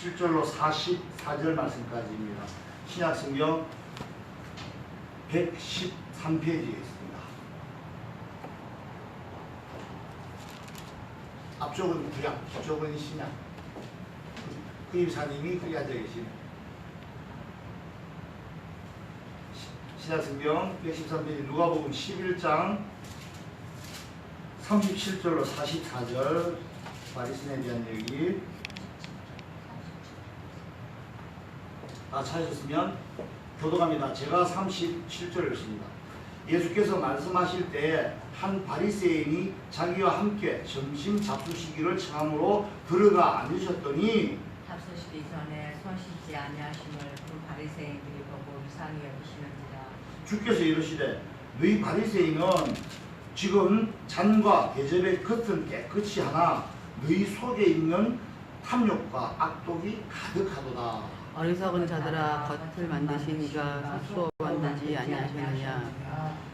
37절로 44절 말씀까지입니다. 신약성경 113페이지에 있습니다. 앞쪽은 구약, 뒤쪽은 신약. 그 입사님이 거기 앉아 계시네. 신약성경 113페이지 누가복음 11장 37절로 44절 바리새인에 대한 얘기. 다 찾으셨으면 교독합니다. 제가 37절을 읽습니다. 예수께서 말씀하실 때에 한 바리새인이 자기와 함께 점심 잡수시기를 청함으로 들어가 앉으셨더니 잡수시기 전에 손 씻지 아니하심을 그 바리새인들이 보고 이상히 여기시는지라. 주께서 이르시되 너희 바리새인은 지금 잔과 대접의 겉은 깨끗이 하나 너희 속에 있는 탐욕과 악독이 가득하도다. 어리석은 자들아, 겉을 만드시니가 스스로 만들지 아니하셨느냐.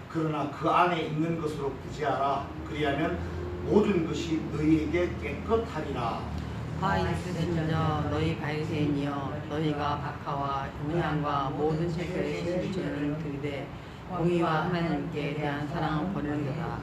그러나 그 안에 있는 것으로 구제하라. 그리하면 모든 것이 너희에게 깨끗하리라. 화 있으신 자 너희 바리새인이여, 너희가 박하와 음양과 모든 색깔의 실주는 들되 공의와 하나님께 대한 사랑을 버리는도다.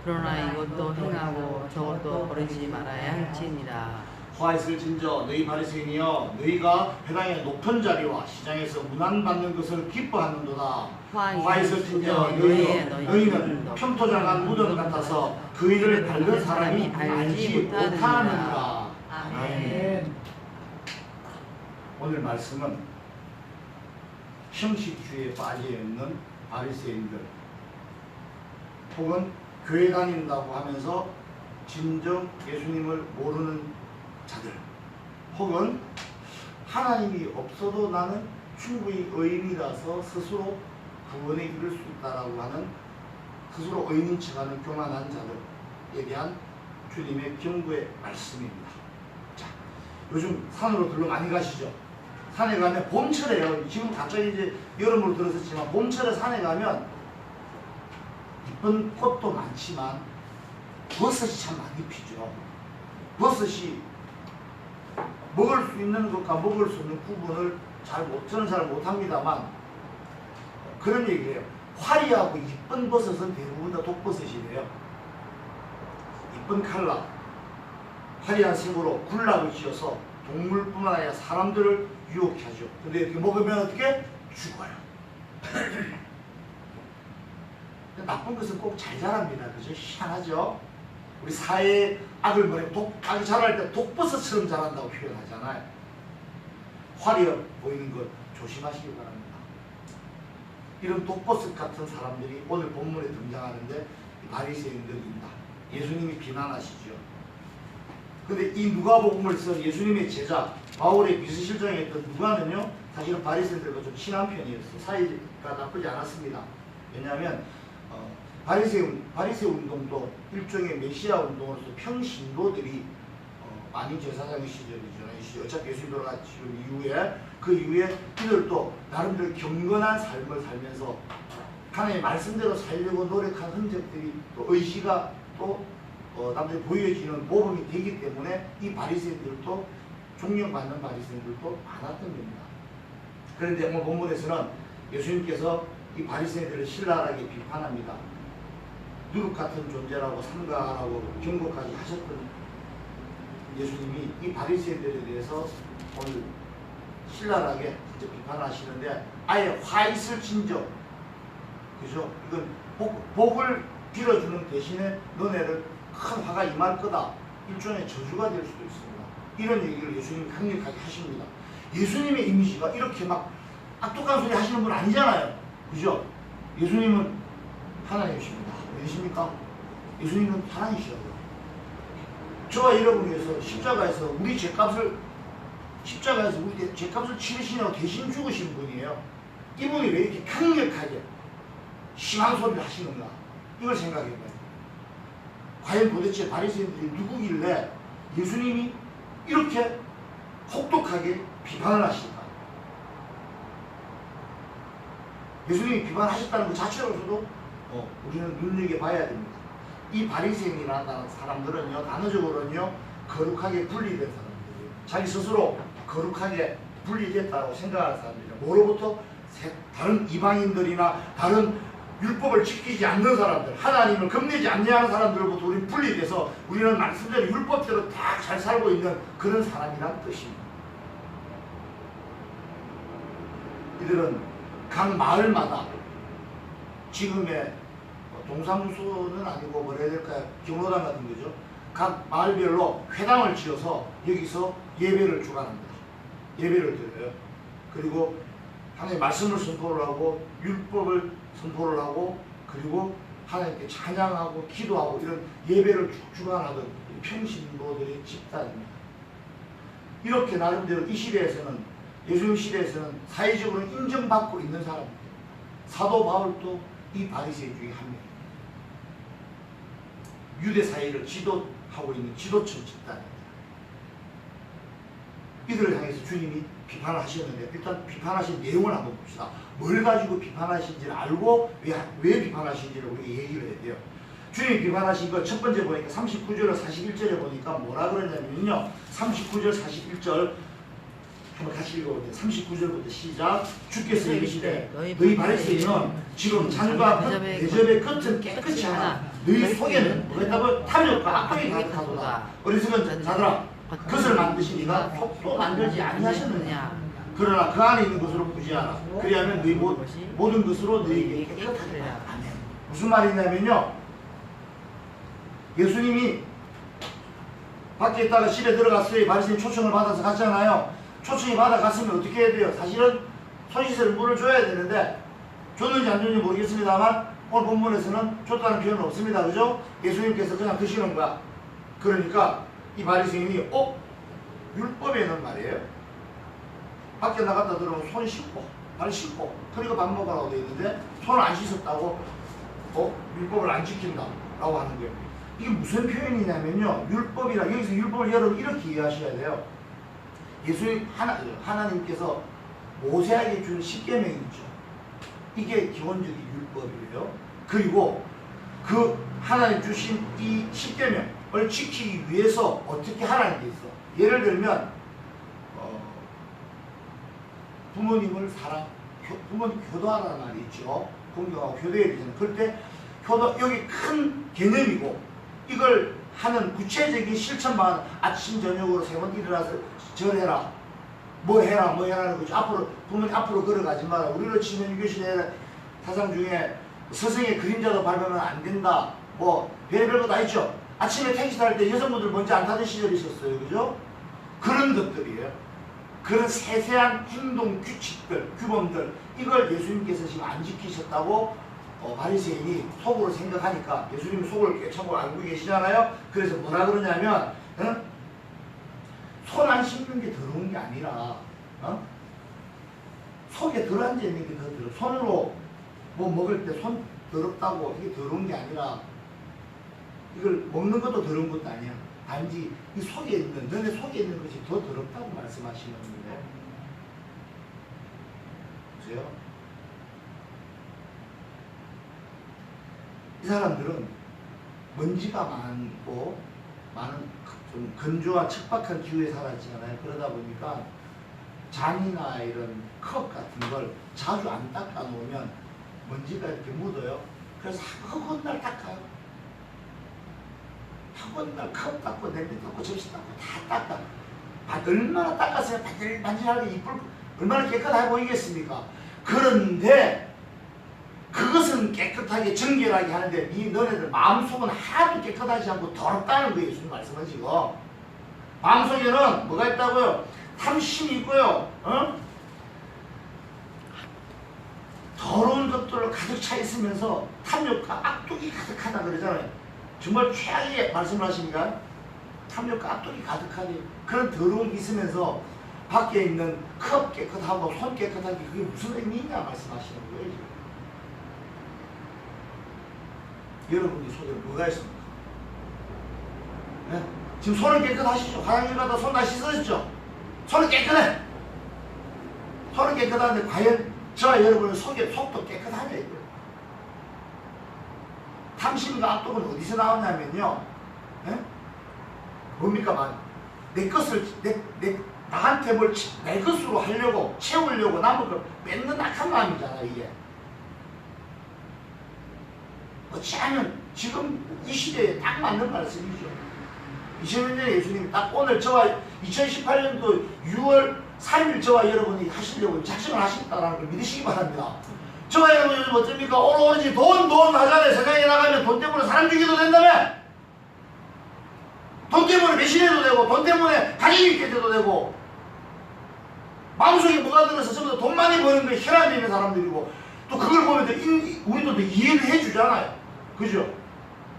그러나 이것도 행하고 저것도 버리지 말아야 할지니라. 화 있을진저 너희 바리새인이여, 너희가 회당의 높은 자리와 시장에서 문안받는 것을 기뻐하는도다. 화 있을진저 너희는 평토장한 무덤 같아서 그 일을 밟은 사람이 알지 못하느니라. 아멘. 오늘 말씀은 형식주의에 빠져있는 바리새인들 혹은 교회 다닌다고 하면서 진정 예수님을 모르는 자들, 혹은 하나님이 없어도 나는 충분히 의인이라서 스스로 구원에 이를 수 있다라고 하는, 스스로 의인인 척하는 교만한 자들에 대한 주님의 경고의 말씀입니다. 자, 요즘 산으로 들러 많이 가시죠? 산에 가면 봄철에요. 지금 갑자기 이제 여름으로 들어섰지만 봄철에 산에 가면 이쁜 꽃도 많지만 버섯이 참 많이 피죠. 버섯이 먹을 수 있는 것과 먹을 수 없는 구분을 저는 잘 못합니다만 그런 얘기를 해요. 화려하고 이쁜 버섯은 대부분 다 독버섯이래요. 이쁜 칼라, 화려한 색으로 군락을 지어서 동물뿐만 아니라 사람들을 유혹해 하죠. 근데 이렇게 먹으면 어떻게? 죽어요. 나쁜 것은 꼭 잘 자랍니다. 그죠? 희한하죠? 우리 사회의 악을 뭐래? 악이 자랄 때 독버섯처럼 자란다고 표현하잖아요. 화려 보이는 것 조심하시기 바랍니다. 이런 독버섯 같은 사람들이 오늘 본문에 등장하는데 바리새인들입니다. 예수님이 비난하시죠. 근데 이 누가복음을 쓴 예수님의 제자 바울의 비서실장에 있던 누가는요, 사실은 바리새인들과 좀 친한 편이었어요. 사이가 나쁘지 않았습니다. 왜냐하면 바리새 운동도 일종의 메시아 운동으로서 평신도들이 많이 제사장의 시절이잖아요. 어차피 예수님 돌아가신 이후에, 그 이후에 이들도 나름대로 경건한 삶을 살면서 하나님의 말씀대로 살려고 노력한 흔적들이 또 의지가 또 남들이 보여지는 모범이 되기 때문에 이 바리새인들도 존경받는 바리새인들도 많았던 겁니다. 그런데 오늘 본문에서는 예수님께서 이 바리새인들을 신랄하게 비판합니다. 누룩 같은 존재라고 삼가하라고 경고까지 하셨던 예수님이 이 바리새인들에 대해서 오늘 신랄하게 비판하시는데 아예 화 있을 진정, 그죠? 이건 복을 빌어주는 대신에 너네를 큰 화가 임할 거다. 일종의 저주가 될 수도 있습니다. 이런 얘기를 예수님이 강력하게 하십니다. 예수님의 이미지가 이렇게 막 악독한 소리 하시는 분 아니잖아요. 그죠? 예수님은 하나님이십니다. 왜십니까? 예수님은 하나님이시라고요. 저와 여러분 위해서 십자가에서 우리 죄값을 치르시냐고 대신 죽으신 분이에요. 이분이 왜 이렇게 강력하게 심한 소리를 하시는가? 이걸 생각해봐요. 과연 도대체 바리새인들이 누구길래 예수님이 이렇게 혹독하게 비판을 하실까? 예수님이 비판하셨다는 것 자체로서도 우리는 눈여겨봐야 됩니다. 이 바리새인이라는 사람들은요, 단어적으로는요, 거룩하게 분리된 사람들이에요. 자기 스스로 거룩하게 분리됐다고 생각하는 사람들이에요. 뭐로부터? 다른 이방인들이나 다른 율법을 지키지 않는 사람들, 하나님을 겁내지 않는 사람들로부터 우리는 분리돼서 우리는 말씀대로 율법대로 다 잘 살고 있는 그런 사람이란 뜻입니다. 이들은 각 마을마다 지금의 동사무소는 아니고 뭐라 해야 될까요? 경로당 같은 거죠. 각 마을별로 회당을 지어서 여기서 예배를 주관합니다. 예배를 드려요. 그리고 하나님의 말씀을 선포를 하고 율법을 선포를 하고 그리고 하나님께 찬양하고 기도하고 이런 예배를 주관하던 평신도들의 집단입니다. 이렇게 나름대로 이 시대에서는 예수님 시대에서는 사회적으로 인정받고 있는 사람입니다. 사도 바울도 이 바리새인 중에 한 명입니다. 유대 사회를 지도하고 있는 지도층 집단입니다. 이들을 향해서 주님이 비판을 하셨는데 일단 비판하신 내용을 한번 봅시다. 뭘 가지고 비판하신지를 알고 왜 비판하신지를 우리가 얘기를 해야 돼요. 주님이 비판하신 거 첫 번째 보니까 39절 41절에 보니까 뭐라 그러냐면요. 39절 41절 한번 같이 읽어보세요. 39절부터 시작. 주께서 이르시되 너희 바리새인은 지금 잔과 대접의 끝은 깨끗이 하나 너희 속에는 뭐가 있다고? 탐욕과 악독이 가득하도다. 어리석은 자들아 그것을 만드시니가 속도 만들지 아니하셨느냐. 그러나 그 안에 있는 것으로 부지하라. 그리하면 너희 모든 것으로 너희에게 깨끗하리라. 아멘. 무슨 말이냐면요. 예수님이 밖에 있다가 집에 들어갔어요. 바리새인 초청을 받아서 갔잖아요. 초청이 받아갔으면 어떻게 해야 돼요? 사실은 손 씻을 물을 줘야 되는데 줬는지 안 줬는지 모르겠습니다만 오늘 본문에서는 줬다는 표현은 없습니다. 그죠? 예수님께서 그냥 드시는 거야. 그러니까 이 바리새인이 율법에는 말이에요. 밖에 나갔다 들어오면 손 씻고 발 씻고 그리고 밥 먹으라고 되어 있는데 손을 안 씻었다고 율법을 안 지킨다라고 하는 거예요. 이게 무슨 표현이냐면요. 율법이라 여기서 율법을 여러분 이렇게 이해하셔야 돼요. 예수님 하나님께서 모세에게 준 십계명이 있죠. 이게 기본적인 율법이에요. 그리고 그 하나님 주신 이 십계명을 지키기 위해서 어떻게 하라는 게 있어. 예를 들면 부모님을 부모님 교도하라는 말이 있죠. 공경하고 교도해야 되잖아요. 그럴 때 여기 큰 개념이고 이걸 하는 구체적인 실천만 아침 저녁으로 세 번 일어나서 절해라 뭐 해라는 거죠. 앞으로 부모님 앞으로 걸어가지 마라. 우리로 치면 유교시대 사상 중에 스승의 그림자도 밟으면 안 된다. 뭐 별의별 거 다 있죠. 아침에 택시 탈 때 여성분들 먼저 안 타던 시절이 있었어요. 그죠? 그런 것들이에요. 그런 세세한 행동 규칙들, 규범들 이걸 예수님께서 지금 안 지키셨다고 바리새인이 속으로 생각하니까 예수님이 속을 꿰차고 알고 계시잖아요. 그래서 뭐라 그러냐면 손 안 씻는 게 더러운 게 아니라 속에 들어앉아 있는 게 더 더러워. 손으로 뭐 먹을 때 손 더럽다고 이게 더러운 게 아니라 이걸 먹는 것도 더러운 것도 아니야. 단지 이 속에 있는 너네 속에 있는 것이 더 더럽다고 말씀하시는 건데 보세요. 이 사람들은 먼지가 많고 많은 좀 건조와 척박한 기후에 살았잖아요. 그러다 보니까 잔이나 이런 컵 같은 걸 자주 안 닦아 놓으면 먼지가 이렇게 묻어요. 그래서 허건 날 닦아요. 허건 날 컵 닦고 냄비 닦고 접시 닦고 다 닦아. 얼마나 닦았어야 반질반질하게 이쁠 얼마나 깨끗해 보이겠습니까? 그런데 그것은 깨끗하게 정결하게 하는데 너네들 마음속은 하나도 깨끗하지 않고 더럽다는 거예요. 예수님 말씀은 지금 마음속에는 뭐가 있다고요? 탐심이 있고요. 더러운 것들로 가득 차 있으면서 탐욕과 악독이 가득하다 그러잖아요. 정말 최악의 말씀을 하시니까 탐욕과 악독이 가득하니 그런 더러움이 있으면서 밖에 있는 컵 깨끗하고 손 깨끗하게 그게 무슨 의미 있냐 말씀하시는 거예요. 지금. 여러분이 속에 뭐가 있습니까? 네? 지금 손은 깨끗하시죠? 화장실 가다 손 다 씻으셨죠? 손은 깨끗해! 손은 깨끗한데 과연 저와 여러분의 속도 깨끗하냐 이거예요. 탐심과 악독은 어디서 나오냐면요. 네? 뭡니까? 내 것을 나한테 뭘 내 것으로 하려고 채우려고 남을 걸 뺏는 악한 마음이잖아 이게. 어찌하면 지금 이 시대에 딱 맞는 말씀이죠. 2000년에 예수님이 딱 오늘 저와 2018년도 6월 3일 저와 여러분이 하시려고 작정을 하셨다는 걸 믿으시기 바랍니다. 저와 여러분 요즘 어쩝니까? 오로지 돈 하잖아요. 세상에 나가면 돈 때문에 사람 죽이도 된다며. 돈 때문에 배신해도 되고 돈 때문에 가진 있게 돼도 되고 마음속에 뭐가 들어서 전부 다 돈 많이 버는 거에 혈압이 있는 사람들이고 또 그걸 보면 우리도 또 이해를 해주잖아요. 그죠?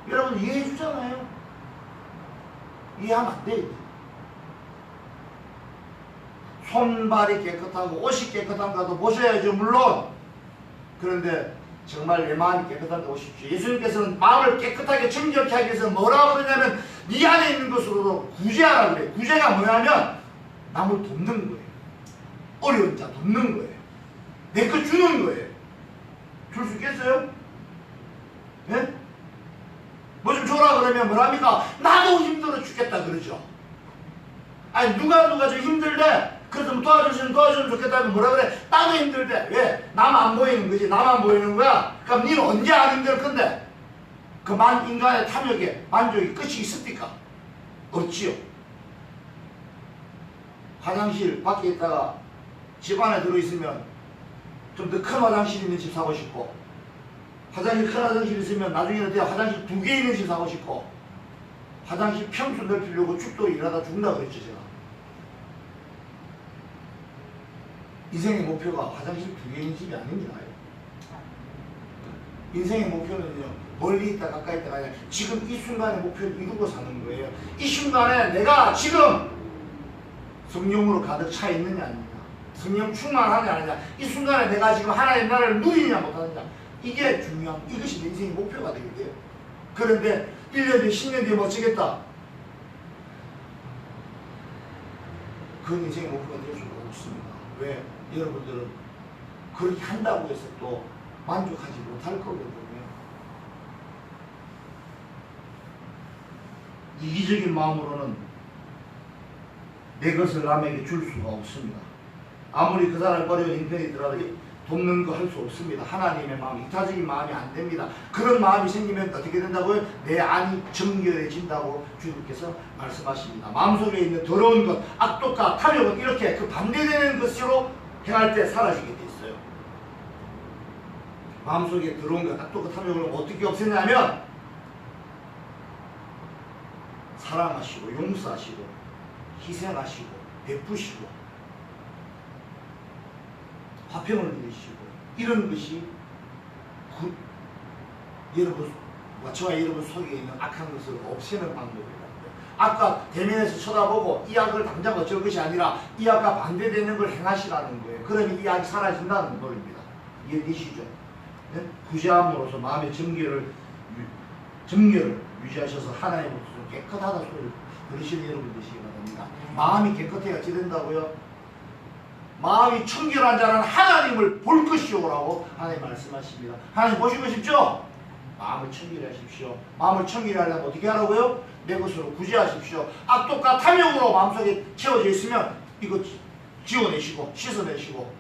여러분 이해해주잖아요. 이해하면 안 돼. 손발이 깨끗하고 옷이 깨끗한가도 보셔야죠. 물론. 그런데 정말 내 마음이 깨끗한가 보십시오. 예수님께서는 마음을 깨끗하게 정결케 하기 위해서 뭐라고 그러냐면 네 안에 있는 것으로도 구제하라 그래요. 구제가 뭐냐면 남을 돕는 거예요. 어려운 자 돕는 거예요. 내 것 주는 거예요. 줄 수 있겠어요? 네? 뭐 좀 줘라 그러면 뭐랍니까? 나도 힘들어 죽겠다 그러죠. 아니 누가 좀 힘들대. 그래서 뭐 도와주면 좋겠다면 뭐라 그래? 나도 힘들대. 왜? 남 안 보이는 거지. 나만 보이는 거야. 그럼 니는 언제 안 힘들 건데? 그 인간의 탐욕에 만족이 끝이 있습니까? 없지요. 화장실 밖에 있다가 집 안에 들어있으면 좀 더 큰 화장실 있는 집 사고 싶고, 화장실 큰 화장실 있으면 나중에는 내가 화장실 2개 있는 집 사고 싶고, 화장실 평수 넓히려고 죽도록 일하다 죽는다 그랬죠 제가. 인생의 목표가 화장실 2개 있는 집이 아닙니다. 인생의 목표는요, 멀리 있다 가까이 있다가 아니라 지금 이 순간의 목표를 이루고 사는 거예요. 이 순간에 내가 지금 성령으로 가득 차 있느냐 아니냐, 성령 충만하냐 아니냐, 이 순간에 내가 지금 하나님의 나라를 누리느냐 못하느냐, 이게 중요한, 이것이 내 인생의 목표가 되게 돼요. 그런데 1년 뒤 10년 뒤에 멋지겠다, 그건 인생의 목표가 될 수가 없습니다. 왜? 여러분들은 그렇게 한다고 해서 또 만족하지 못할 거거든요. 이기적인 마음으로는 내 것을 남에게 줄 수가 없습니다. 아무리 그 사람을 버려 인편이더라도 돕는 거 할 수 없습니다. 하나님의 마음, 이타적인 마음이 안 됩니다. 그런 마음이 생기면 어떻게 된다고요? 내 안이 정결해진다고 주님께서 말씀하십니다. 마음속에 있는 더러운 것, 악독과 탐욕은 이렇게 그 반대되는 것으로 행할 때 사라지게 돼 있어요. 마음속에 들어온 것, 악독과 탐욕을 어떻게 없애냐면 사랑하시고 용서하시고 희생하시고 베푸시고 화평을 누리시고, 이런 것이 여러분과 저와 여러분 속에 있는 악한 것을 없애는 방법이라고요. 아까 대면에서 쳐다보고 이 악을 당장 어쩔 것이 아니라 이 악과 반대되는 걸 행하시라는 거예요. 그러면 이 악이 사라진다는 말입니다. 이해되시죠? 네? 구제함으로써 마음의 정결을 유지하셔서 하나님으로서 깨끗하다 소리를 들으시는 여러분 되시기 바랍니다. 마음이 깨끗해야 어찌 된다고요? 마음이 청결한 자는 하나님을 볼 것이오라고 하나님 말씀하십니다. 하나님 보시고 싶죠? 마음을 청결히 하십시오. 마음을 청결히 하려면 어떻게 하라고요? 내 것으로 구제하십시오. 악독과 탐욕으로 마음속에 채워져 있으면 이거 지워내시고 씻어내시고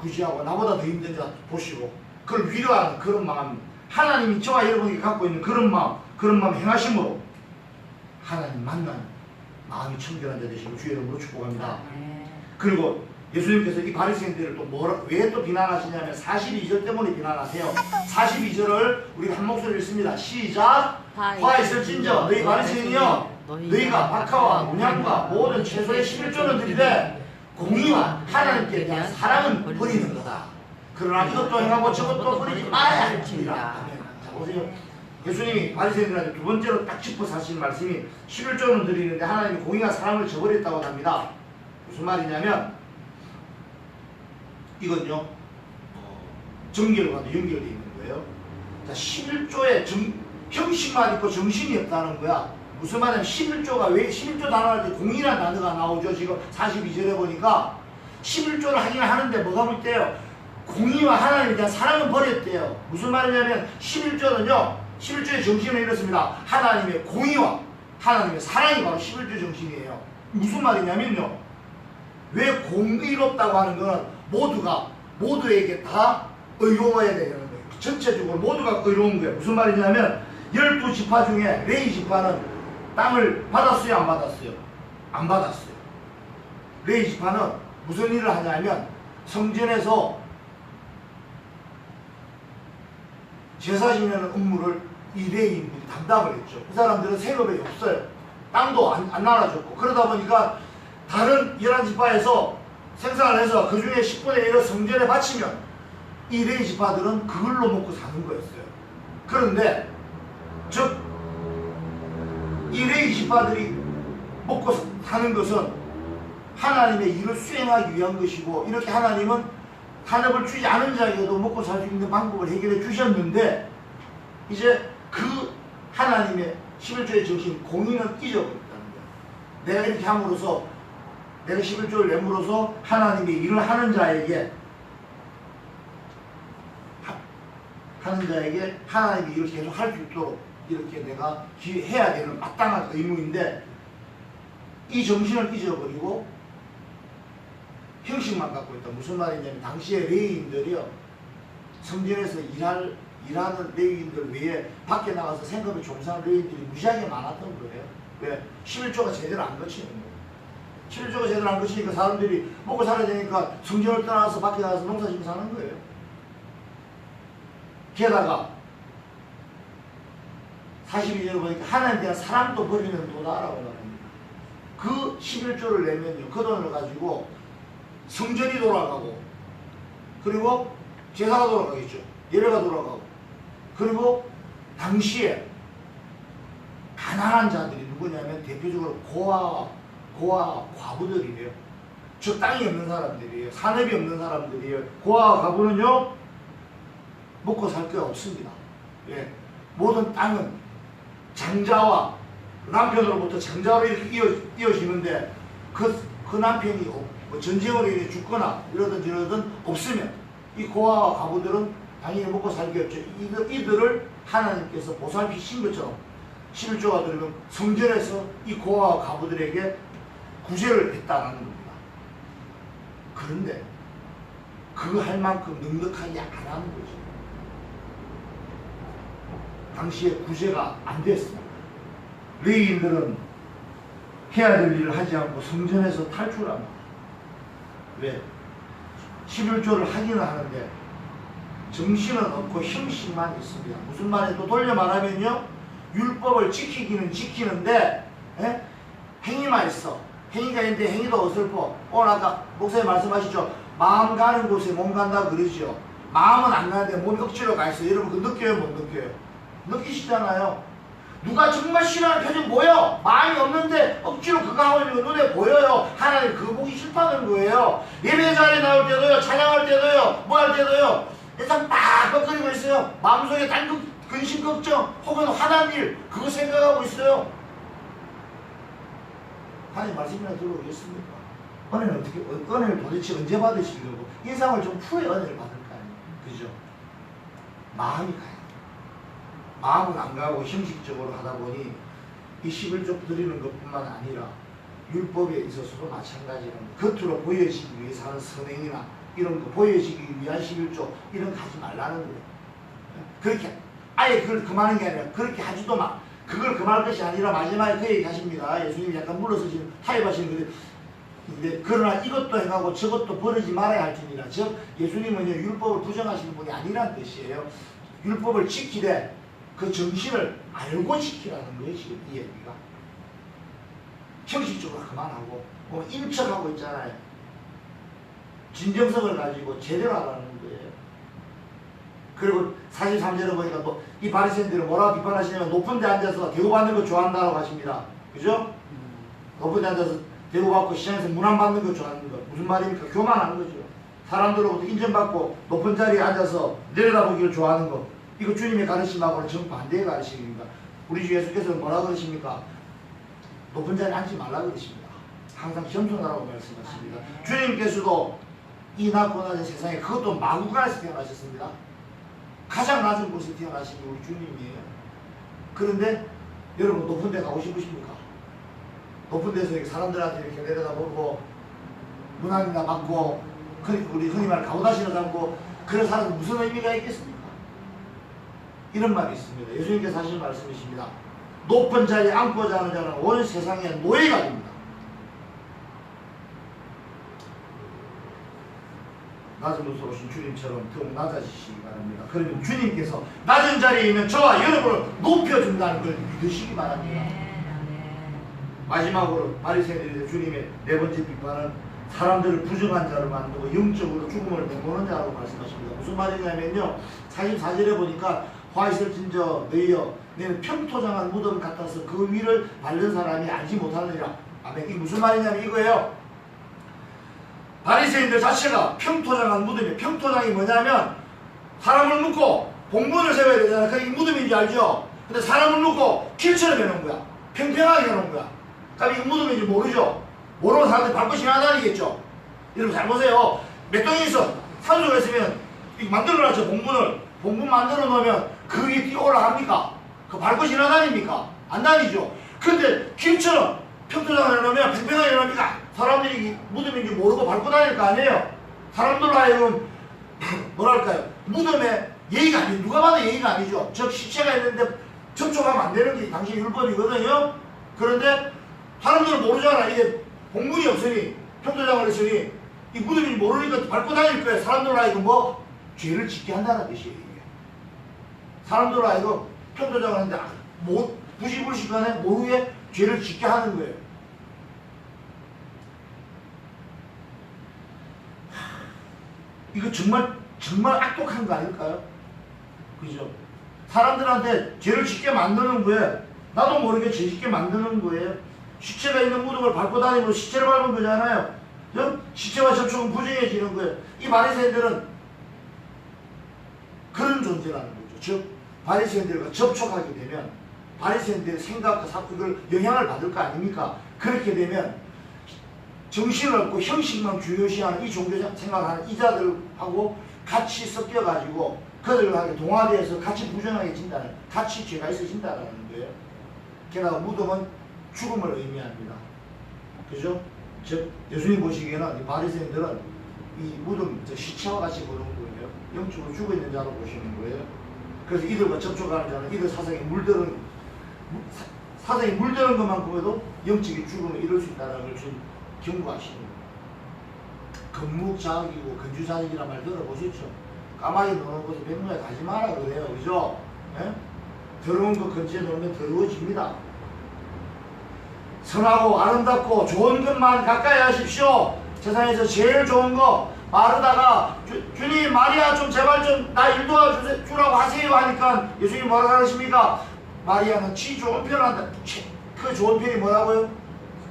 구제하고 나보다 더 힘든 자 보시고 그걸 위로하는 그런 마음, 하나님이 저와 여러분이 갖고 있는 그런 마음 행하심으로 하나님 만나는 마음이 청결한 자 되시고 주의 이름으로 축복합니다. 그리고 예수님께서 이 바리새인들을 또 왜 또 비난하시냐면 42절 때문에 비난하세요. 42절을 우리가 한 목소리를 읽습니다. 시작. 화 있을진저 너희 바리새인이여, 너희가 박하와 문양과 모든 채소의 11조는 드리되 공의와 하나님께 대한 사랑은 버리는 거다. 그러나 이것도 행하고 저것도 버리지 말아야 할지니라. 자 보세요. 예수님이 바리새인들한테 두 번째로 딱 짚어서 하신 말씀이 11조는 드리는데 하나님이 공의와 사랑을 저버렸다고 합니다. 무슨 말이냐면 이건요 정결과도 연결되어 있는 거예요. 자 11조에 형식만 있고 정신이 없다는 거야. 무슨 말이냐면 11조가 왜 11조 단어할 때 공의라는 단어가 나오죠. 지금 42절에 보니까 11조를 하긴 하는데 뭐가 문제예요? 공의와 하나님에 대한 사랑은 버렸대요. 무슨 말이냐면 11조는요 11조의 정신은 이렇습니다. 하나님의 공의와 하나님의 사랑이 바로 11조 정신이에요. 무슨 말이냐면요 왜 공의롭다고 하는 것은 모두에게 다 의로워야 되는 거예요. 전체적으로 모두가 의로운 거예요. 무슨 말이냐면 12지파 중에 레위 지파는 땅을 받았어요? 안 받았어요? 안 받았어요. 레위 지파는 무슨 일을 하냐면 성전에서 제사 지내는 업무를 이 레위인들이 담당을 했죠. 그 사람들은 세금이 없어요. 땅도 안 나눠줬고, 그러다 보니까 다른 11지파에서 생산을 해서 그 중에 10분의 1을 성전에 바치면 이 레위 지파들은 그걸로 먹고 사는 거였어요. 그런데 즉 이 레위 지파들이 먹고 사는 것은 하나님의 일을 수행하기 위한 것이고, 이렇게 하나님은 탄압을 주지 않은 자에게도 먹고 살 수 있는 방법을 해결해 주셨는데, 이제 그 하나님의 11조의 정신, 공의는 잊어버렸다는 거예요. 내가 이렇게 함으로써, 내가 11조를 내므로써 하나님의 일을 하는 자에게 하나님의 일을 계속 할 수 있도록 이렇게 내가 해야 되는 마땅한 의무인데, 이 정신을 잊어버리고 형식만 갖고 있다. 무슨 말이냐면 당시에 레위인들이요, 성전에서 일하는 레위인들 외에 밖에 나가서 생업에 종사하는 레위인들이 무지하게 많았던 거예요. 왜? 11조가 제대로 안 거치는 거예요. 11조가 제대로 안 거치니까 사람들이 먹고 살아야 되니까 성전을 떠나서 밖에 나가서 농사짓고 사는 거예요. 게다가 42절을 보니까 하나님에 대한 사랑도 버리는 도다라고 말합니다. 그 11조를 내면요, 그 돈을 가지고 성전이 돌아가고, 그리고 제사가 돌아가겠죠. 예배가 돌아가고, 그리고 당시에 가난한 자들이 누구냐면 대표적으로 고아와 과부들이에요. 저 땅이 없는 사람들이에요. 산업이 없는 사람들이에요. 고아와 과부는요, 먹고 살 게 없습니다. 예. 모든 땅은 장자와 남편으로부터 장자로 이렇게 이어지는데, 그 남편이 뭐 전쟁으로 인해 죽거나 이러든 없으면 이 고아와 과부들은 당연히 먹고 살기 없죠. 이들을 하나님께서 보살피신 것처럼 11조가 들으면 성전에서 이 고아와 과부들에게 구제를 했다는 겁니다. 그런데 그거 할 만큼 넉넉하게 안 하는 거죠. 당시에 구제가 안 됐습니다. 레위인들은 해야 될 일을 하지 않고 성전에서 탈출합니다. 왜? 11조를 하기는 하는데 정신은 없고 형식만 있습니다. 무슨 말이에요? 돌려 말하면요, 율법을 지키기는 지키는데 행위만 있어. 행위가 있는데 행위도 어설퍼. 오늘 아까 목사님 말씀하시죠. 마음 가는 곳에 몸 간다고 그러죠. 마음은 안 가는데 몸이 억지로 가 있어요. 여러분 그거 느껴요? 못 느껴요? 느끼시잖아요. 누가 정말 싫어하는 표정 보여? 마음이 없는데 억지로 그거 하고 있는 거 눈에 보여요. 하나님 그거 보기 싫다는 거예요. 예배 자리에 나올 때도요, 찬양할 때도요, 뭐 할 때도요, 일단 막 꺾거리고 있어요. 마음속에 단독 근심 걱정 혹은 화난 일, 그거 생각하고 있어요. 하나님 말씀이나 들어오겠습니까? 은혜는 어떻게, 은혜를 도대체 언제 받으시려고? 인상을 좀 풀어야 은혜를 받을 거 아니에요. 그죠? 마음이 가요. 마음은 안 가고 형식적으로 하다 보니 이 11조 드리는 것뿐만 아니라 율법에 있어서도 마찬가지로 겉으로 보여지기 위해서 하는 선행이나 이런 거 보여지기 위한 11조 이런 거 하지 말라는 거예요. 그렇게 아예 그걸 그만한 게 아니라 그렇게 하지도 마. 그걸 그만할 것이 아니라 마지막에 그 얘기 하십니다. 예수님이 약간 물러서시는 타협하시는 건데, 그러나 이것도 행하고 저것도 버리지 말아야 할지니라. 즉 예수님은 율법을 부정하시는 분이 아니란 뜻이에요. 율법을 지키되 그 정신을 알고 지키라는 거예요. 지금 이 얘기가. 형식적으로 그만하고 인척하고 있잖아요. 진정성을 가지고 제대로 하라는 거예요. 그리고 43절에 보니까 이 바리새인들은 뭐라고 비판하시냐면 높은 데 앉아서 대우받는 거 좋아한다고 하십니다. 그죠? 높은 데 앉아서 대우받고 시장에서 문안받는 거 좋아하는 거. 무슨 말입니까? 교만한 거죠. 사람들로부터 인정받고 높은 자리에 앉아서 내려다보기를 좋아하는 거. 이거 주님의 가르침하고는 정반대의 가르침입니다. 우리 주 예수께서는 뭐라고 그러십니까? 높은 자리에 앉지 말라고 그러십니다. 항상 겸손하라고 말씀하십니다. 주님께서도 이 낮고 낮은 세상에 그것도 마구간에서 태어나셨습니다. 가장 낮은 곳에 태어나신 게 우리 주님이에요. 그런데 여러분 높은 데 가고 싶으십니까? 높은 데서 이렇게 사람들한테 이렇게 내려다보고 문안이나 받고 우리 흔히 말 가오다시나 담고 그런 사람은 무슨 의미가 있겠습니까? 이런 말이 있습니다. 예수님께서 하신 말씀이십니다. 높은 자리에 앉고자 하는 자는 온 세상의 노예가 됩니다. 낮은 곳으로 오신 주님처럼 더욱 낮아지시기 바랍니다. 그러면 주님께서 낮은 자리에 있는 저와 여러분을 높여준다는 걸 믿으시기 바랍니다. 마지막으로 바리새인들이 주님의 네 번째 비판은 사람들을 부정한 자로 만들고 영적으로 죽음을 내보는 자라고 말씀하십니다. 무슨 말이냐면요, 44절에 보니까 화이슬진저 너희여 너희는 평토장한 무덤 같아서 그 위를 밟는 사람이 알지 못하느니라. 아멘. 이게 무슨 말이냐면 이거예요. 바리새인들 자체가 평토장한 무덤이에요. 평토장이 뭐냐면 사람을 묶고 봉분을 세워야 되잖아. 그게 무덤인지 알죠? 근데 사람을 묶고 길처럼 해놓은 거야. 평평하게 해놓은 거야. 그러니까 이게 무덤인지 모르죠? 모르는 사람들이 밟고 지나다니겠죠? 여러분 잘 보세요. 맷덩이에서 산소가 있으면 만들어놨죠. 봉분 만들어 놓으면 그 위에 뛰어 올라갑니까? 그 밟고 지나다닙니까? 안 다니죠. 근데 길처럼 평토장을 해놓으면 평평하게 해놓으니까 사람들이 무덤인지 모르고 밟고 다닐 거 아니에요. 사람들로 하여금 뭐랄까요, 무덤에 예의가 아니에요. 누가 봐도 예의가 아니죠. 즉 시체가 있는데 접촉하면 안 되는 게 당시 율법이거든요. 그런데 사람들은 모르잖아. 이게 봉분이 없으니 평토장을 했으니 이 무덤인지 모르니까 밟고 다닐 거예요. 사람들로 하여금 뭐 죄를 짓게 한다는 뜻이에요. 이게. 사람들로 하여금 평토장을 했는데 부시불식간에 모르게 죄를 짓게 하는 거예요. 이거 정말 악독한 거 아닐까요? 그죠? 사람들한테 죄를 짓게 만드는 거예요. 나도 모르게 죄 짓게 만드는 거예요. 시체가 있는 무덤을 밟고 다니면 시체를 밟은 거잖아요. 시체와 접촉은 부정해지는 거예요. 이 바리새인들은 그런 존재라는 거죠. 즉 바리새인들과 접촉하게 되면 바리새인들의 생각과 사고를 영향을 받을 거 아닙니까? 그렇게 되면 정신을 얻고 형식만 중요시하는 이 종교 생활하는 이자들하고 같이 섞여가지고 그들하고 동화되어서 같이 부정하게 진다는, 같이 죄가 있어진다는 거예요. 게다가 무덤은 죽음을 의미합니다. 그죠? 즉 예수님 보시기에는 이 바리새인들은 이 무덤, 시체와 같이 보는 거예요. 영적으로 죽어있는 자로 보시는 거예요. 그래서 이들과 접촉하는 자는 이들 사상에 물드는 것만큼 해도 영적인 죽음을 이룰 수 있다는 걸 지금 경고하시는 거예요. 건묵자학이고 건주자학이란 말 들어보셨죠? 까마귀 노는 곳에 백로에 가지 마라 그래요. 그죠? 예? 더러운 것 근처에 놓으면 더러워집니다. 선하고 아름답고 좋은 것만 가까이 하십시오. 세상에서 제일 좋은 거 마르다가 주님 마리아 좀 제발 좀 나 일 도와주라고 하세요 하니까 예수님이 뭐라고 하십니까? 마리아는 지 좋은 편을 한다. 그 좋은 편이 뭐라고요?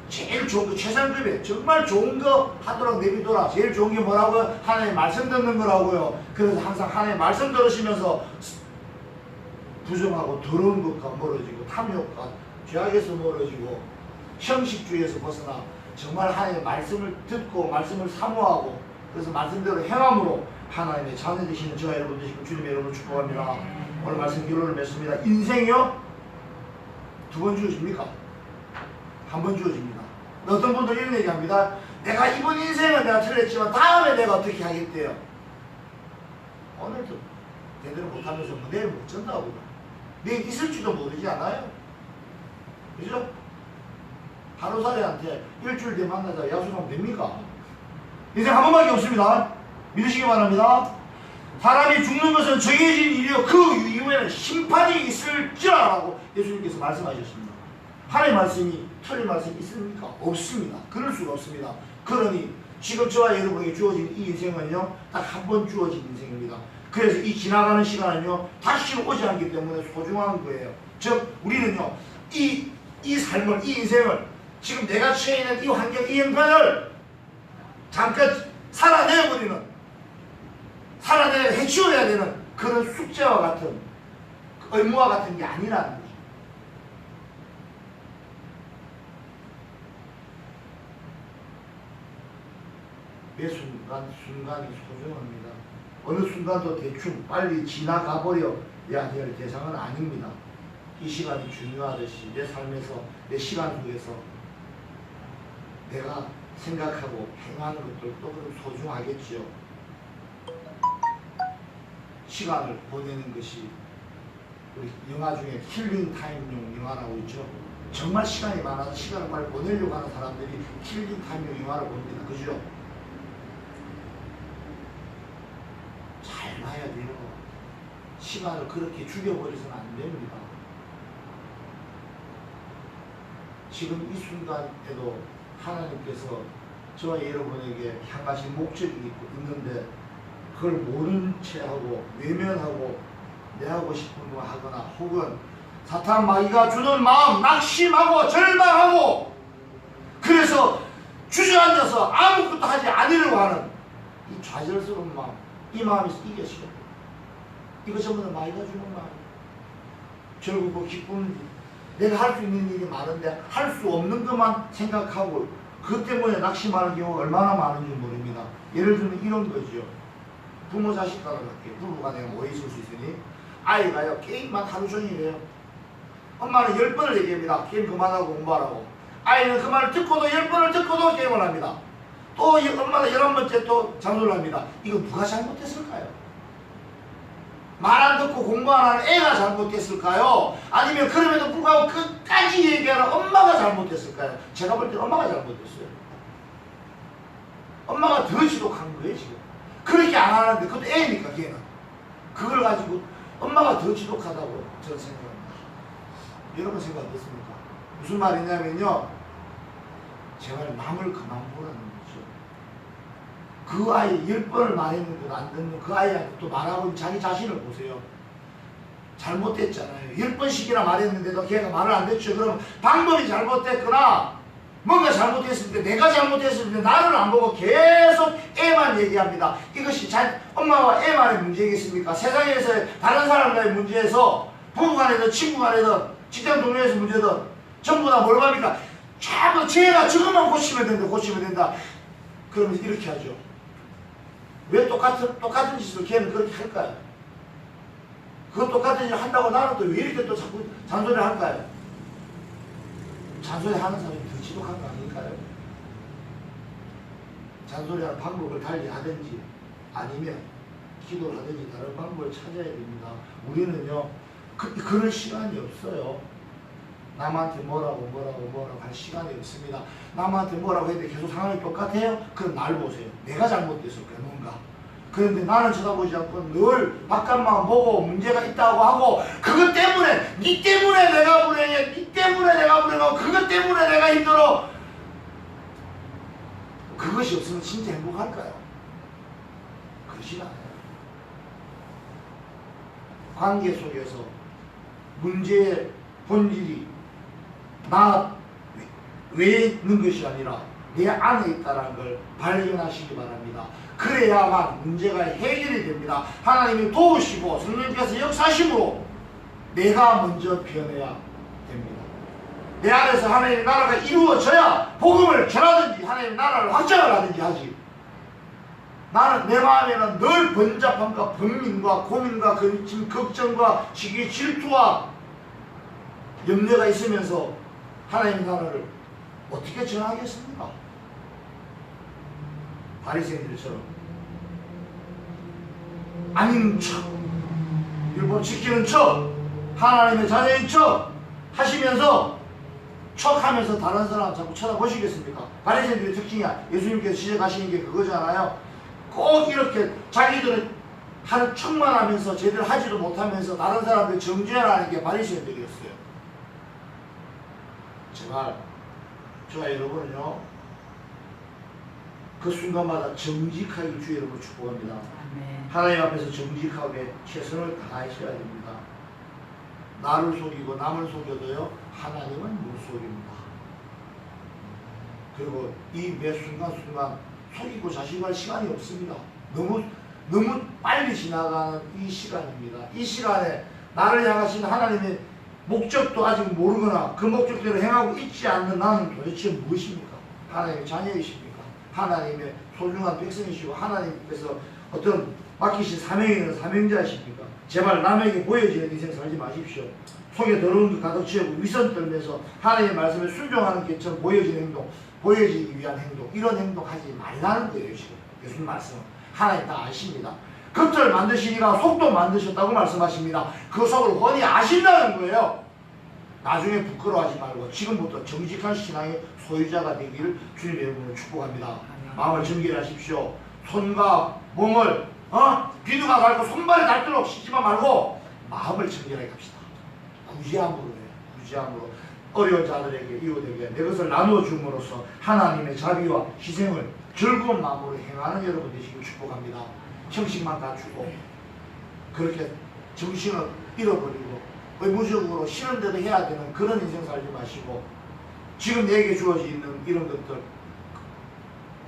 제일 좋은 거 최상급이에요. 정말 좋은 거 하도록 내비둬라. 제일 좋은 게 뭐라고요? 하나님의 말씀 듣는 거라고요. 그래서 항상 하나님의 말씀 들으시면서 부정하고 더러운 것과 멀어지고 탐욕과 죄악에서 멀어지고 형식주의에서 벗어나 정말 하나님의 말씀을 듣고 말씀을 사모하고 그래서 말씀대로 행함으로 하나님의 자녀 되시는 저와 여러분 되시고 주님 여러분을 축복합니다. 오늘 말씀 결론을 맺습니다. 인생이요? 두 번 주어집니까? 한 번 주어집니다. 어떤 분들 이런 얘기합니다. 내가 이번 인생은 내가 틀렸지만 다음에 내가 어떻게 하겠대요. 오늘도 제대로 못하면서 뭐 내일 못 전다고 내일 있을지도 모르지 않아요? 그죠? 하루살이한테 일주일 뒤에 만나자 약속하면 됩니까? 인생 한 번밖에 없습니다. 믿으시기 바랍니다. 사람이 죽는 것은 정해진 일이요 그 이후에는 심판이 있을지라라고 예수님께서 말씀하셨습니다. 하나님의 말씀이 틀린 말씀이 있습니까? 없습니다. 그럴 수가 없습니다. 그러니 지금 저와 여러분에게 주어진 이 인생은요 딱 한 번 주어진 인생입니다. 그래서 이 지나가는 시간은요 다시는 오지 않기 때문에 소중한 거예요. 즉 우리는요 이 삶을, 이 인생을 지금 내가 처해 있는 이 환경, 이 형편을 잠깐 살아내버리는, 살아내 해치워야 되는 그런 숙제와 같은 의무와 같은 게 아니라는 거죠. 매 순간이 소중합니다. 어느 순간도 대충 빨리 지나가버려야 될 대상은 아닙니다. 이 시간이 중요하듯이 내 삶에서 내 시간 속에서 내가 생각하고 행하는 것들도 그럼 소중하겠지요. 시간을 보내는 것이 우리 영화 중에 킬링 타임용 영화라고 있죠. 정말 시간이 많아서 시간을 빨리 보내려고 하는 사람들이 킬링 타임용 영화를 봅니다. 그죠? 잘 봐야 돼요. 시간을 그렇게 죽여버려서는 안 됩니다. 지금 이 순간에도 하나님께서 저와 여러분에게 한 가지 목적이 있는데 그걸 모른 채 하고 외면하고 내 하고 싶은 거 하거나 혹은 사탄 마귀가 주는 마음 낙심하고 절망하고 그래서 주저앉아서 아무것도 하지 않으려고 하는 이 좌절스러운 마음, 이 마음에서 이겨지요. 이거 전부 다 마귀가 주는 마음. 결국 뭐 기쁨, 내가 할 수 있는 일이 많은데 할 수 없는 것만 생각하고 그것 때문에 낙심하는 경우가 얼마나 많은지 모릅니다. 예를 들면 이런 거죠. 부모 자식 간을 할게요. 부부가 내가 모여 있을 수 있으니 아이가요 게임만 하루 종일 해요. 엄마는 10번을 얘기합니다. 게임 그만하고 공부하라고. 아이는 그 말을 듣고도 10번을 듣고도 게임을 합니다. 또 엄마는 11번째 또 장소를 합니다. 이거 누가 잘못했을까요? 말 안 듣고 공부 안 하는 애가 잘못했을까요? 아니면 그럼에도 불구하고 끝까지 얘기하는 엄마가 잘못했을까요? 제가 볼 때 엄마가 잘못했어요. 엄마가 더 지독한 거예요 지금. 그렇게 안 하는데 그것도 애니까 걔는. 그걸 가지고 엄마가 더 지독하다고 저는 생각합니다. 여러분 생각 어떻습니까? 무슨 말이냐면요. 제발 남을 그만 보라는 거죠. 그 아이 10번을 말했는데도 안 듣는 그 아이한테 또 말하고 있는 자기 자신을 보세요. 잘못됐잖아요. 10번씩이나 말했는데도 걔가 말을 안 듣죠. 그럼 방법이 잘못됐거나 뭔가 잘못했을 때 내가 잘못했을 때 나를 안 보고 계속 애만 얘기합니다. 이것이 엄마와 애만의 문제겠습니까? 세상에서 다른 사람과의 문제에서 부부간에든 친구간에든 직장 동료에서 문제든 전부 다 뭘 합니까? 자꾸 쟤가 저것만 고치면 된다 고치면 된다. 그러면서 이렇게 하죠. 왜 똑같은 짓을 걔는 그렇게 할까요? 그거 똑같은 짓을 한다고 나는 또 왜 이렇게 또 자꾸 잔소리를 할까요? 잔소리 하는 사람이 더 지독한 거 아닐까요? 잔소리하는 방법을 달리 하든지 아니면 기도를 하든지 다른 방법을 찾아야 됩니다. 우리는요 그럴 시간이 없어요. 남한테 뭐라고 할 시간이 없습니다. 남한테 뭐라고 했는데 계속 상황이 똑같아요? 그럼 날 보세요. 내가 잘못됐을 거야 뭔가. 그런데 나는 쳐다보지 않고 늘 바깥만 보고 문제가 있다고 하고 그것 때문에 니 때문에 내가 불행해 니 때문에 내가 불행하고 그것 때문에 내가 힘들어. 그것이 없으면 진짜 행복할까요? 그러지 않아요. 관계 속에서 문제의 본질이 나 외에 있는 것이 아니라 내 안에 있다는 걸 발견하시기 바랍니다. 그래야만 문제가 해결이 됩니다. 하나님이 도우시고 성령께서 역사하심으로 내가 먼저 변해야 됩니다. 내 안에서 하나님의 나라가 이루어져야 복음을 전하든지 하나님의 나라를 확장을 하든지 하지. 나는 내 마음에는 늘 번잡함과 번민과 고민과 근심, 걱정과 시기, 질투와 염려가 있으면서 하나님의 나라를 어떻게 전하겠습니까? 바리새인들처럼 아닌 척, 율법 지키는 척, 하나님의 자녀인 척 하시면서 척하면서 다른 사람 자꾸 쳐다보시겠습니까? 바리새인들의 특징이야. 예수님께서 지적하시는 게 그거잖아요. 꼭 이렇게 자기들은 하는 척만 하면서 제대로 하지도 못하면서 다른 사람들 정죄하라는 게 바리새인들이었어요. 제발 저와 여러분은요 그 순간마다 정직하게 주 여러분 축복합니다. 아멘. 하나님 앞에서 정직하게 최선을 다하셔야 됩니다. 나를 속이고 남을 속여도요 하나님은 못 속입니다. 그리고 이 매 순간순간 속이고 자식할 시간이 없습니다. 너무 빨리 지나가는 이 시간입니다. 이 시간에 나를 향하신 하나님의 목적도 아직 모르거나 그 목적대로 행하고 있지 않는 나는 도대체 무엇입니까? 하나님의 자녀이십니까? 하나님의 소중한 백성이시고 하나님께서 어떤 맡기신 사명이 있는 사명자이십니까? 제발 남에게 보여지는 인생 살지 마십시오. 속에 더러운 것 가득 채우고 위선 떨면서 하나님의 말씀에 순종하는 것처럼 보여지는 행동, 보여지기 위한 행동, 이런 행동 하지 말라는 거예요. 지금 예수님 말씀은 하나님 다 아십니다. 겉을 만드시니까 속도 만드셨다고 말씀하십니다. 그 속을 훤히 아신다는 거예요. 나중에 부끄러워하지 말고 지금부터 정직한 신앙의 소유자가 되기를 주님의 이름으로 축복합니다. 마음을 정결하십시오. 손과 몸을 비누가 닳고 손발이 닳도록 씻지만 말고 마음을 정결하게 합시다. 구제함으로 해요. 구제함으로 어려운 자들에게 이웃에게 내 것을 나누어 줌으로써 하나님의 자비와 희생을 즐거운 마음으로 행하는 여러분 되시길 축복합니다. 형식만 갖추고 그렇게 정신을 잃어버리고 의무적으로 싫은데도 해야 되는 그런 인생 살지 마시고 지금 내게 주어져 있는 이런 것들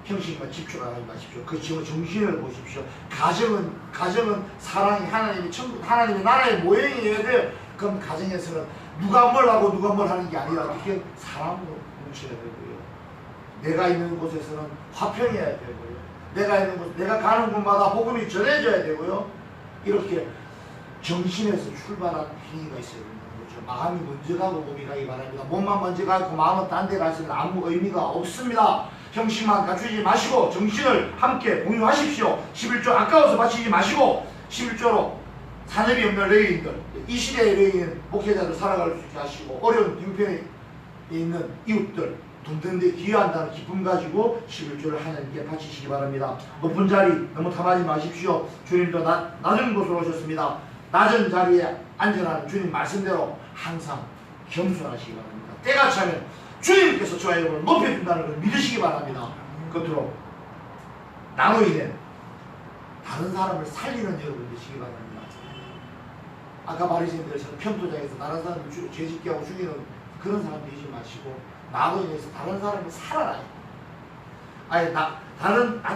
형식만 집중하지 마십시오. 그 정신을 보십시오. 가정은 사랑이 하나님의 천국, 하나님의 나라의 모형이어야 돼요. 그럼 가정에서는 누가 뭘 하고 누가 뭘 하는 게 아니라 이렇게 사람으로 뭉쳐야 되고요. 내가 있는 곳에서는 화평해야 되고요. 내가 가는 곳마다 복음이 전해져야 되고요. 이렇게 정신에서 출발한 행위가 있어야 되는 거죠. 마음이 먼저 가고 몸이 가기 바랍니다. 몸만 먼저 가고 마음은 딴 데 가서는 아무 의미가 없습니다. 형식만 갖추지 마시고 정신을 함께 공유하십시오. 11조 아까워서 바치지 마시고 11조로 산업이 없는 레위인들, 이 시대의 레위인 목회자들 살아갈 수 있게 하시고 어려운 형편에 있는 이웃들 돕는데 기여한다는 기쁨 가지고 11조를 하나님께 바치시기 바랍니다. 높은 자리 너무 탐하지 마십시오. 주님도 낮은 곳으로 오셨습니다. 낮은 자리에 앉으라는 주님 말씀대로 항상 겸손하시기 바랍니다. 때가 차면 주님께서 저와 여러분을 높여준다는 걸 믿으시기 바랍니다. 끝으로 나로 인해 다른 사람을 살리는 여러분 되시기 바랍니다. 아까 바리새인들처럼 평토장에서 다른 사람을 죄짓게 하고 죽이는 그런 사람 되지 마시고 나로 인해서 다른 사람이 살아나요. 아니 나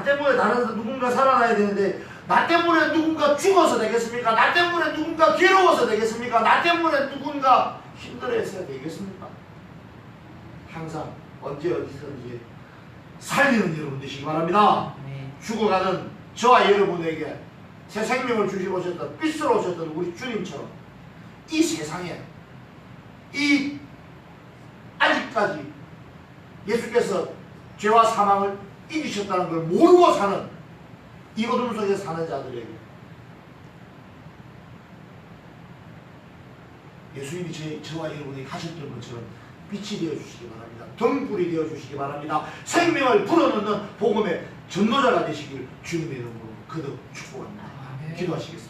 때문에 다른 누군가 살아나야 되는데 나 때문에 누군가 죽어서 되겠습니까? 나 때문에 누군가 괴로워서 되겠습니까? 나 때문에 누군가 힘들어해서 되겠습니까? 항상 언제 어디서든지 살리는 여러분 되시기 바랍니다. 네. 죽어가는 저와 여러분에게 새 생명을 주시고 오셨던 빛으로 오셨던 우리 주님처럼 이 세상에 이 아직까지 예수께서 죄와 사망을 이기셨다는 걸 모르고 사는 이 어둠 속에 사는 자들에게 예수님이 저와 여러분에게 하셨던 것처럼 빛이 되어주시기 바랍니다. 등불이 되어주시기 바랍니다. 생명을 불어넣는 복음의 전도자가 되시길 주님의 이름으로 거듭 축복합니다. 기도하시겠습니다.